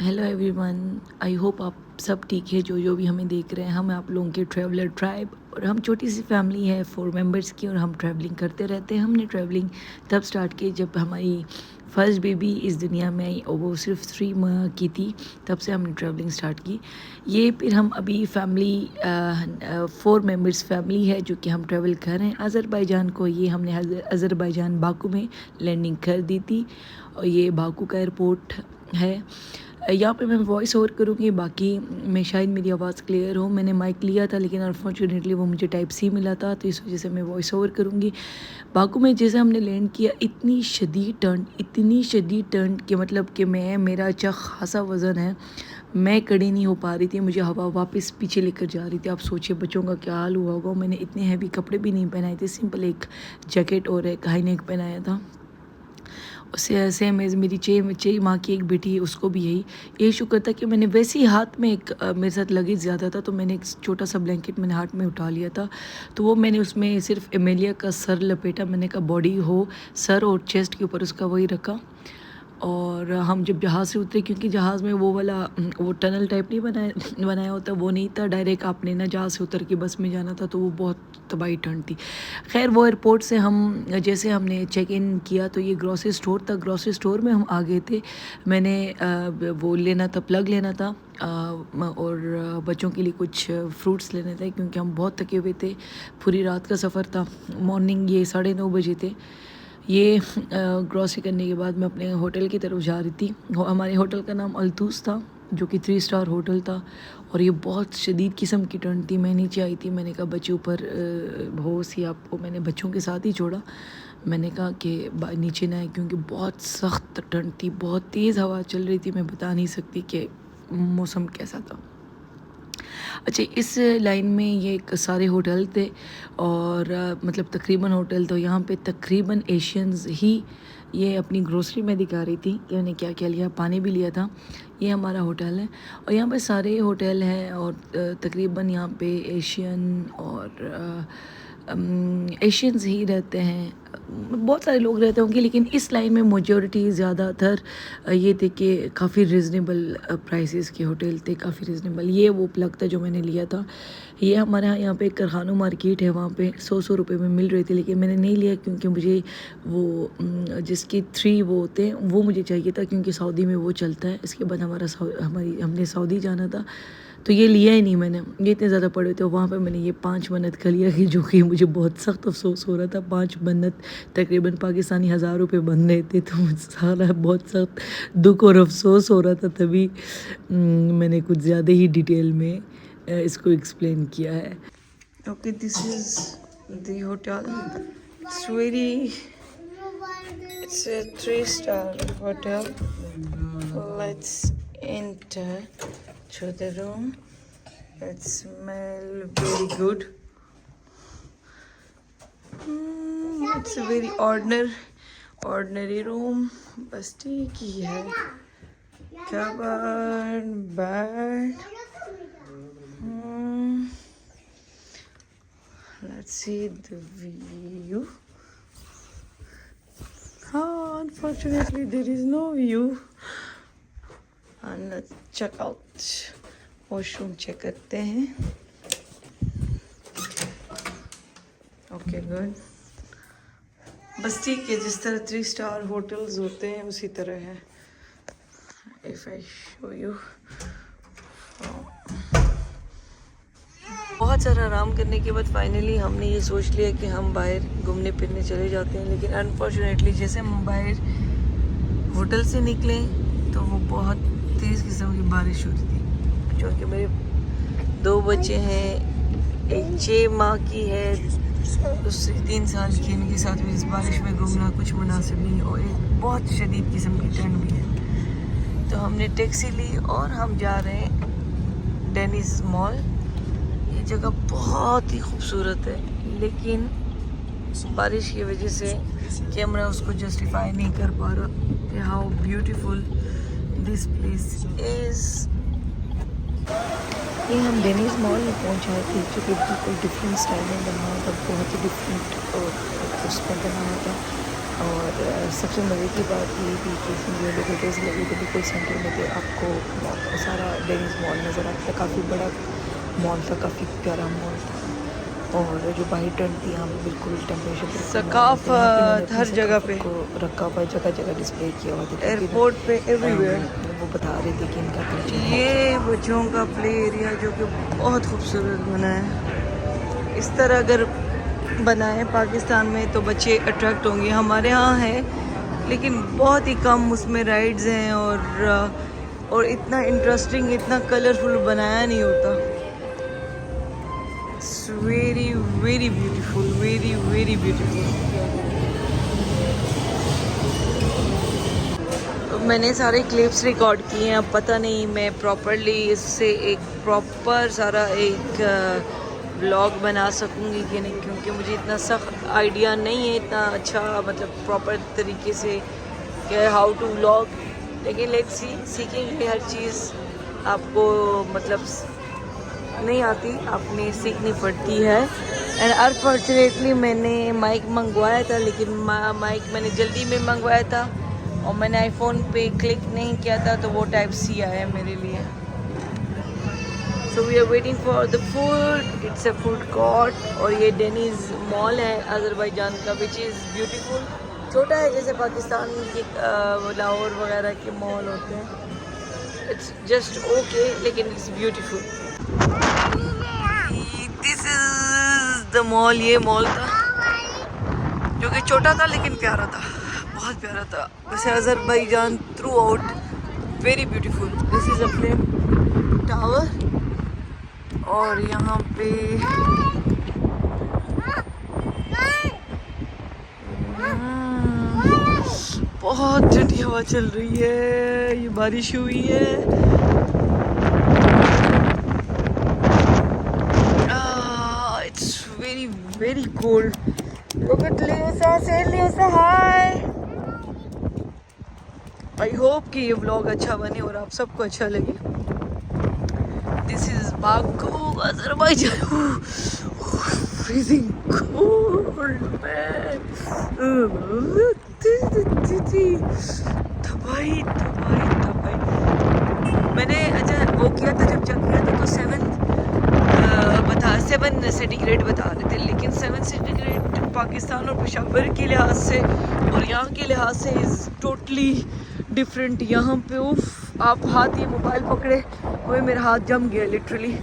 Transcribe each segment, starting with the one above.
Hello everyone, I hope आप सब ठीक है। जो भी हमें देख रहे हैं, हम आप लोगों के ट्रैवलर ट्राइब और हम छोटी सी फैमिली है 4 मेंबर्स की, और हम ट्रैवलिंग करते रहते हैं। हमने ट्रैवलिंग तब स्टार्ट की जब हमारी फर्स्ट बेबी इस दुनिया में आई और वो सिर्फ 3 माह की थी। तब से हमने ट्रैवलिंग स्टार्ट की। ये फिर हम अभी फैमिली 4 मेंबर्स फैमिली है जो कि हम ट्रैवल कर रहे हैं अज़रबैजान को। ये हमने अज़रबैजान बाकू में लैंडिंग कर दी थी और ये बाकू का एयरपोर्ट है। यहाँ पे मैं वॉइस ओवर करूँगी, बाकी मैं शायद मेरी आवाज़ क्लियर हो। मैंने माइक लिया था लेकिन अनफॉर्चुनेटली वो मुझे टाइप सी मिला था, तो इस वजह से मैं वॉइस ओवर करूँगी। बाकू में जैसे हमने लैंड किया, इतनी शदीद ठंड कि मतलब कि मेरा अच्छा खासा वज़न है, मैं खड़ी नहीं हो पा रही थी। मुझे हवा वापस पीछे लेकर जा रही थी। आप सोचिए बच्चों का क्या हाल हुआ होगा। मैंने इतने हैवी कपड़े भी नहीं पहनाए थे, सिंपल एक जैकेट और एक हाई नेक पहनाया था। उससे सेम एज मेरी 6 माह की एक बेटी है, उसको भी यही शुक्र था कि मैंने वैसे ही हाथ में एक मेरे साथ लगेज ज़्यादा था, तो मैंने एक छोटा सा ब्लैंकेट मैंने हाथ में उठा लिया था। तो वो मैंने उसमें सिर्फ एमेलिया का सर लपेटा। मैंने कहा बॉडी हो सर और चेस्ट के ऊपर उसका वही रखा। और हम जब जहाज़ से उतरे, क्योंकि जहाज़ में वो वाला वो टनल टाइप नहीं बनाया होता, वो नहीं था। डायरेक्ट आपने ना जहाज़ से उतर के बस में जाना था, तो वो बहुत तबाही ठंड थी। खैर वो एयरपोर्ट से हम जैसे हमने चेक इन किया तो ये ग्रॉसरी स्टोर था। ग्रॉसरी स्टोर में हम आ गए थे। मैंने वो लेना था, प्लग लेना था और बच्चों के लिए कुछ फ्रूट्स लेने थे, क्योंकि हम बहुत थके हुए थे। पूरी रात का सफ़र था। मॉर्निंग ये 9:30 बजे थे। ये ग्रॉसरी करने के बाद मैं अपने होटल की तरफ जा रही थी। हमारे होटल का नाम अल्तूस था, जो कि 3 स्टार होटल था। और ये बहुत शदीद किस्म की ठंड थी। मैं नीचे आई थी, मैंने कहा बच्चे ऊपर होश ही आपको, मैंने बच्चों के साथ ही छोड़ा। मैंने कहा कि नीचे ना आए, क्योंकि बहुत सख्त ठंड थी, बहुत तेज़ हवा चल रही थी। मैं बता नहीं सकती कि मौसम कैसा था। अच्छा, इस लाइन में ये सारे होटल थे और मतलब तकरीबन होटल, तो यहाँ पे तकरीबन एशियंस ही ये अपनी ग्रोसरी में दिखा रही थी कि उन्हें क्या क्या लिया। पानी भी लिया था। ये हमारा होटल है और यहाँ पे सारे होटल हैं और तकरीबन यहाँ पे एशियन और एशियंस ही रहते हैं। बहुत सारे लोग रहते होंगे, लेकिन इस लाइन में मेजॉरिटी ज़्यादातर ये थे कि काफ़ी रिजनेबल प्राइसेस के होटल थे, काफ़ी रिजनेबल। ये वो प्लग था जो मैंने लिया था। ये हमारे यहाँ पे करखानो मार्केट है, वहाँ पे 100 रुपये में मिल रही थी, लेकिन मैंने नहीं लिया क्योंकि मुझे वो जिसकी 3 वो होते हैं वो मुझे चाहिए था, क्योंकि सऊदी में वो चलता है। इसके बाद हमने सऊदी जाना था, तो ये लिया ही नहीं मैंने। ये इतने ज़्यादा पड़े थे। वहाँ पे मैंने ये 5 मन्नत का लिया, कि जो कि मुझे बहुत सख्त अफसोस हो रहा था। 5 मन्नत तकरीबन पाकिस्तानी 1000 रुपये बन रहे थे, तो मुझे सारा बहुत सख्त दुख और अफसोस हो रहा था। तभी मैंने कुछ ज़्यादा ही डिटेल में इसको एक्सप्लेन किया है। Okay, this is the hotel. It's a 3-star hotel. Let's enter to the room. It smells very good. It's a very ordinary room. बस ठीक ही है। Cupboard, bed. Let's see the view. Unfortunately, there is no view. And let's check out. Washroom check करते हैं। Okay, good. बस ठीक है, जिस तरह 3 स्टार होटल्स होते हैं उसी तरह है। इफ आई शो यू, बहुत सारा आराम करने के बाद फाइनली हमने ये सोच लिया कि हम बाहर घूमने फिरने चले जाते हैं। लेकिन अनफॉर्चुनेटली जैसे हम बाहर होटल से निकले तो वो बहुत तेज़ किस्म की बारिश हो रही थी। क्योंकि मेरे 2 बच्चे हैं, एक 6 माह की है, दूसरी 3 साल की। इनके साथ भी इस बारिश में घूमना कुछ मुनासिब नहीं, और एक बहुत शदीद किस्म की ठंड भी है। तो हमने टैक्सी ली और हम जा रहे हैं डेनिस मॉल। ये जगह बहुत ही खूबसूरत है, लेकिन बारिश की वजह से कैमरा उसको जस्टिफाई नहीं कर पा रहा कि how beautiful this place is. ये हम डेनिस मॉल में पहुंचाए थे, जो कि बिल्कुल डिफरेंट स्टाइल में बना हुआ था, बहुत ही डिफरेंट और उसमें बना हुआ था। और सबसे मज़े की बात ये थी कि इसमें जो लोकेटर्स लगे थे बिल्कुल सेंटर में थे, आपको सारा डेनिस मॉल नज़र आता था। काफ़ी बड़ा मॉल था, काफ़ी प्यारा मॉल था। और जो बाहर टर्न थी यहाँ पे बिल्कुल टेम्परेचर सकाफत हर जगह पे को रखा हुआ, जगह जगह डिस्प्ले किया हुआ था। एयरपोर्ट पे एवरीवेयर। वो बता रहे थे कि इनका कल्चर ये बच्चों का प्ले एरिया जो कि बहुत खूबसूरत बना है। इस तरह अगर बनाए पाकिस्तान में तो बच्चे अट्रैक्ट होंगे। हमारे यहाँ है लेकिन बहुत ही कम उसमें राइड्स हैं और इतना इंटरेस्टिंग, इतना कलरफुल बनाया नहीं होता। It's very very beautiful, very very beautiful. मैंने सारे क्लिप्स रिकॉर्ड किए हैं। अब पता नहीं मैं प्रॉपरली इससे एक प्रॉपर सारा एक व्लॉग बना सकूंगी कि नहीं, क्योंकि मुझे इतना सख्त आइडिया नहीं है, इतना अच्छा मतलब प्रॉपर तरीके से कि हाउ टू व्लॉग। लेकिन लेट्स सी, सीखेंगे। हर चीज़ आपको मतलब नहीं आती, आपने सीखनी पड़ती है। एंड अनफॉर्चुनेटली मैंने माइक मंगवाया था, लेकिन माइक मैंने जल्दी में मंगवाया था और मैंने आईफोन पे क्लिक नहीं किया था, तो वो टाइप सी आया है मेरे लिए। So we are waiting for the food. It's a food court और ये डेनीज मॉल है अज़रबैजान का, विच इज़ ब्यूटीफुल। छोटा है जैसे पाकिस्तान के लाहौर वगैरह के मॉल होते हैं। इट्स जस्ट ओके, लेकिन it's beautiful. This is the mall. ये मॉल था जो कि छोटा था लेकिन प्यारा था, बहुत प्यारा था। वैसे Azerbaijan through out very beautiful. This is a flame tower और यहाँ पे बहुत ठंडी हवा चल रही है। ये बारिश हुई है। It's very very cold. Look at Lisa. Say Lisa hi. I hope कि ये व्लॉग अच्छा बने और आप सबको अच्छा लगे। This is Baku, Azerbaijan. Freezing cold, man. तबाही तबाही तबाही। मैंने अच्छा वो किया था, जब चेक किया था तो 7 सेंटीग्रेड बता रहे थे, लेकिन 7 सेंटीग्रेड पाकिस्तान और पेशावर के लिहाज से और यहाँ के लिहाज से इज़ टोटली डिफरेंट। यहाँ पे उफ, आप हाथ ये मोबाइल पकड़े वही मेरा हाथ जम गया लिटरली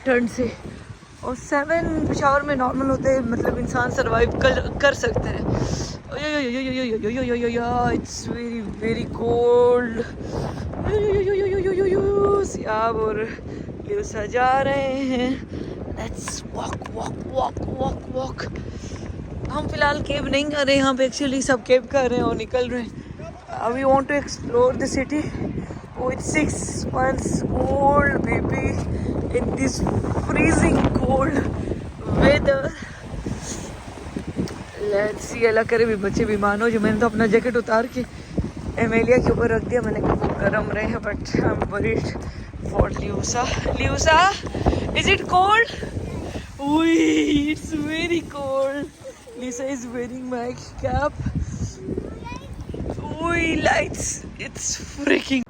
ठंड से। और 7 पेशावर में नॉर्मल होते हैं, मतलब इंसान सर्वाइव कर सकते हैं। It's very very cold. सियाब और लियोसा जा रहे हैं। Let's walk walk walk walk walk. हम फिलहाल केब नहीं कर रहे, यहाँ पे एक्चुअली सब केब कर रहे हैं और निकल रहे हैं। We want to explore the city with 6 months old baby in this freezing cold weather. Let's see, अल्लाह करे भी बच्चे बीमार हो। जो मैंने तो अपना जैकेट उतार के एमेलिया के ऊपर रख दिया, मैंने कहा वो गर्म रहे, but I am worried for लियोसा। लियोसा, is it cold? Ui, it's very cold. Lisa is wearing my cap. Ui, lights, it's freaking।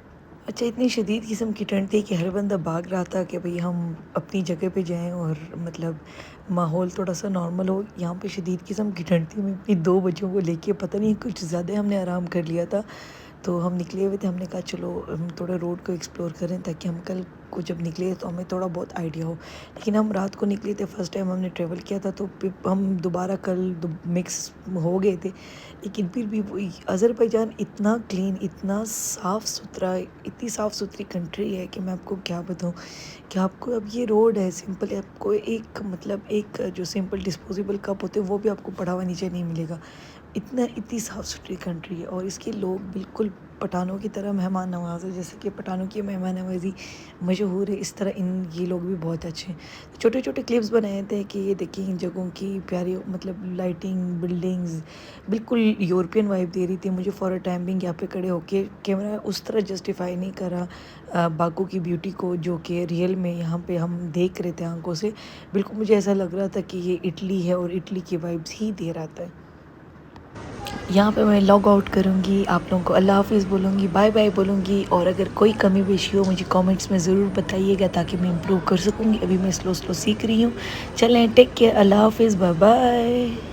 अच्छा, इतनी शदीद किस्म की ठंड थी कि हर बंदा भाग रहा था कि भाई हम अपनी जगह पे जाएं और मतलब माहौल थोड़ा सा नॉर्मल हो। यहाँ पे शदीद किस्म की ठंड थी। मैं अपनी 2 बच्चों को लेके पता नहीं कुछ ज़्यादा हमने आराम कर लिया था, तो हम निकले हुए थे। हमने कहा चलो हम थोड़ा रोड को एक्सप्लोर करें ताकि हम कल को जब निकले तो हमें थोड़ा बहुत आइडिया हो। लेकिन हम रात को निकले थे, फर्स्ट टाइम हमने ट्रैवल किया था, तो हम दोबारा कल मिक्स हो गए थे। लेकिन फिर भी वही अज़रबैजान इतना क्लीन, इतना साफ़ सुथरा, इतनी साफ़ सुथरी कंट्री है कि मैं आपको क्या बताऊँ कि आपको अब ये रोड है सिंपल, आपको एक मतलब एक जो सिंपल डिस्पोजेबल कप होते हैं वो भी आपको पड़ा हुआ नीचे नहीं मिलेगा। इतनी साफ़ सुथरी कंट्री है और इसके लोग बिल्कुल पठानों की तरह मेहमान नवाज़ है। जैसे कि पठानों की मेहमान नवाज़ी मशहूर है, इस तरह ये लोग भी बहुत अच्छे हैं। छोटे छोटे क्लिप्स बनाए थे कि ये देखिए इन जगहों की प्यारी मतलब लाइटिंग, बिल्डिंग्स बिल्कुल यूरोपियन वाइब दे रही थी मुझे। फॉर अ टाइम बिंग यहाँ पे खड़े होके कैमरा उस तरह जस्टिफाई नहीं करा बाकू की ब्यूटी को, जो कि रियल में यहाँ पे हम देख रहे थे आंखों से। बिल्कुल मुझे ऐसा लग रहा था कि ये इटली है और इटली की वाइब्स ही दे रहा था। यहाँ पे मैं लॉग आउट करूँगी, आप लोगों को अल्लाह हाफ़िज़ बोलूँगी, बाय बाय बोलूँगी। और अगर कोई कमी पेशी हो मुझे कमेंट्स में ज़रूर बताइएगा ताकि मैं इम्प्रूव कर सकूँगी। अभी मैं स्लो स्लो सीख रही हूँ। चलें, टेक केयर, अल्लाह हाफ़िज़, बाय बाय।